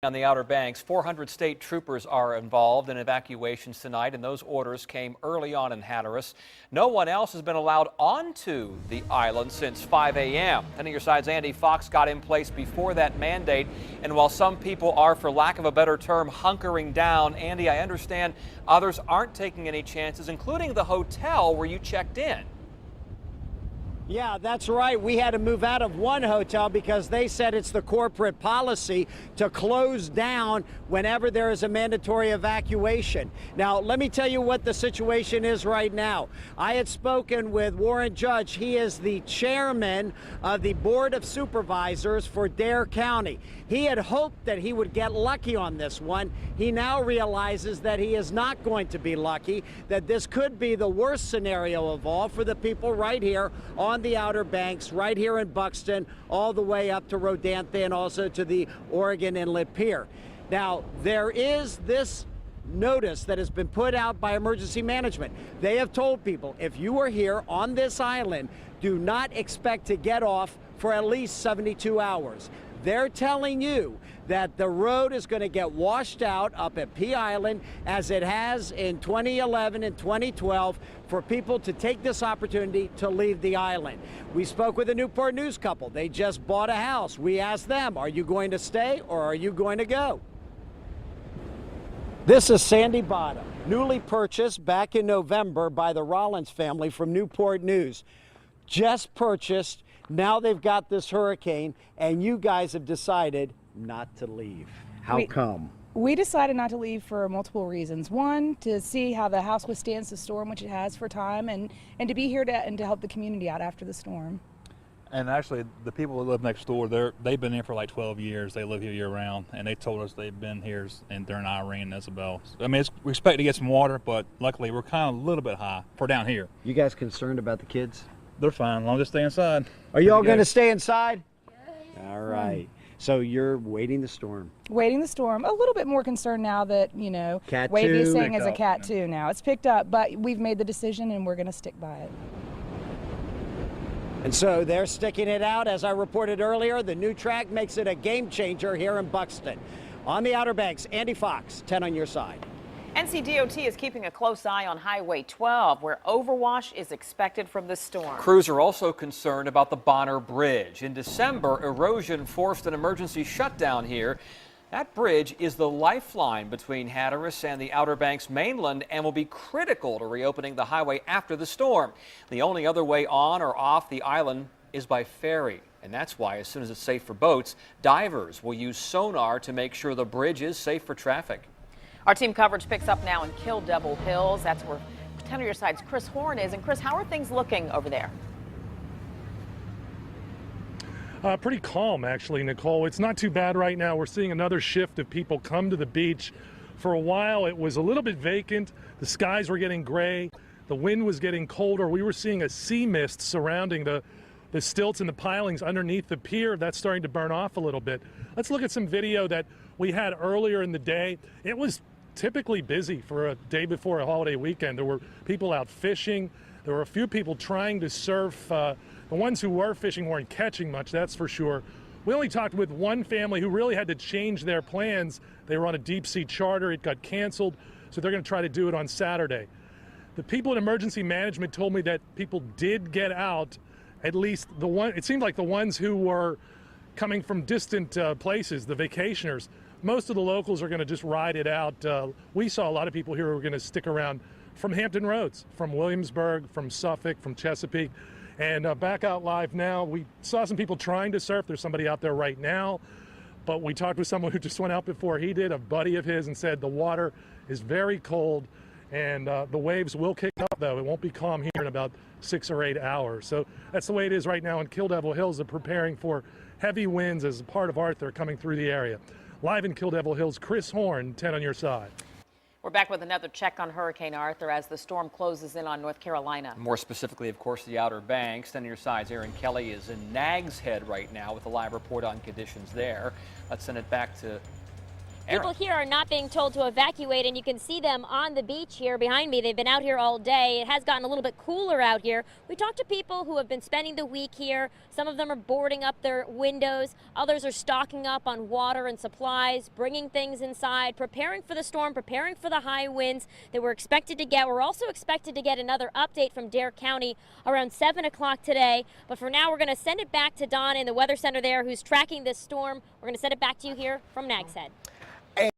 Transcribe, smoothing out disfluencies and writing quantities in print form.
On the Outer Banks, 400 state troopers are involved in evacuations tonight, and those orders came early on in Hatteras. No one else has been allowed onto the island since 5 a.m. 10 on your side's Andy Fox got in place before that mandate, and while some people are, for lack of a better term, hunkering down, Andy, I understand others aren't taking any chances, including the hotel where you checked in. Yeah, that's right. We had to move out of one hotel because they said it's the corporate policy to close down whenever there is a mandatory evacuation. Now, let me tell you what the situation is right now. I had spoken with Warren Judge. He is the chairman of the Board of Supervisors for Dare County. He had hoped that he would get lucky on this one. He now realizes that he is not going to be lucky, that this could be the worst scenario of all for the people right here on the Outer Banks, right here in Buxton, all the way up to Rodanthe and also to the Oregon Inlet Pier. Now, there is this notice that has been put out by emergency management. They have told people, if you are here on this island, do not expect to get off for at least 72 hours. They're telling you that the road is going to get washed out up at Pea Island as it has in 2011 and 2012 for people to take this opportunity to leave the island. We spoke with a Newport News couple. They just bought a house. We asked them, are you going to stay or are you going to go? This is Sandy Bottom, newly purchased back in November by the Rollins family from Newport News. Just purchased. Now they've got this hurricane, and you guys have decided not to leave. How come? We decided not to leave for multiple reasons. One, to see how the house withstands the storm, which it has for time, and to be here to help the community out after the storm. And actually, the people that live next door, they've been here for like 12 years. They live here year-round, and they told us they've been here during Irene and Isabel. I mean, we expect to get some water, but luckily we're kind of a little bit high for down here. You guys concerned about the kids? They're fine, as long as they stay inside. Are you all going to stay inside? Yes. All right. So you're waiting the storm. Waiting the storm. A little bit more concerned now that, you know, Cat WAVY is 2. saying as a Cat 2 now. It's picked up, but we've made the decision and we're going to stick by it. And so they're sticking it out. As I reported earlier, the new track makes it a game changer here in Buxton. On the Outer Banks, Andy Fox, 10 on your side. NCDOT is keeping a close eye on Highway 12, where overwash is expected from the storm. Crews are also concerned about the Bonner Bridge. In December, erosion forced an emergency shutdown here. That bridge is the lifeline between Hatteras and the Outer Banks mainland and will be critical to reopening the highway after the storm. The only other way on or off the island is by ferry. And that's why, as soon as it's safe for boats, divers will use sonar to make sure the bridge is safe for traffic. Our team coverage picks up now in Kill Devil Hills. That's where 10 on your side's Chris Horn is. And Chris, how are things looking over there? Pretty calm, actually, Nicole. It's not too bad right now. We're seeing another shift of people come to the beach. For a while, it was a little bit vacant. The skies were getting gray. The wind was getting colder. We were seeing a sea mist surrounding the stilts and the pilings underneath the pier. That's starting to burn off a little bit. Let's look at some video that we had earlier in the day. It was typically busy for a day before a holiday weekend. There were people out fishing. There were a few people trying to surf. The ones who were fishing weren't catching much, that's for sure. We only talked with one family who really had to change their plans. They were on a deep sea charter. It got canceled, so they're going to try to do it on Saturday. The people in emergency management told me that people did get out, at least it seemed like the ones who were coming from distant places, the vacationers. Most of the locals are going to just ride it out. We saw a lot of people here who were going to stick around from Hampton Roads, from Williamsburg, from Suffolk, from Chesapeake. And back out live now, we saw some people trying to surf. There's somebody out there right now. But we talked with someone who just went out before he did, a buddy of his, and said the water is very cold. And the waves will kick up, though. It won't be calm here in about 6 or 8 hours. So that's the way it is right now in Kill Devil Hills. They're preparing for heavy winds as part of Arthur coming through the area. Live in Kill Devil Hills, Chris Horn, 10 on your side. We're back with another check on Hurricane Arthur as the storm closes in on North Carolina. More specifically, of course, the Outer Banks. 10 on your side's Aaron Kelly is in Nags Head right now with a live report on conditions there. Let's send it back to People here are not being told to evacuate, and you can see them on the beach here behind me. They've been out here all day. It has gotten a little bit cooler out here. We talked to people who have been spending the week here. Some of them are boarding up their windows. Others are stocking up on water and supplies, bringing things inside, preparing for the storm, preparing for the high winds that we're expected to get. We're also expected to get another update from Dare County around 7 o'clock today. But for now, we're going to send it back to Don in the Weather Center there, who's tracking this storm. We're going to send it back to you here from Nags Head.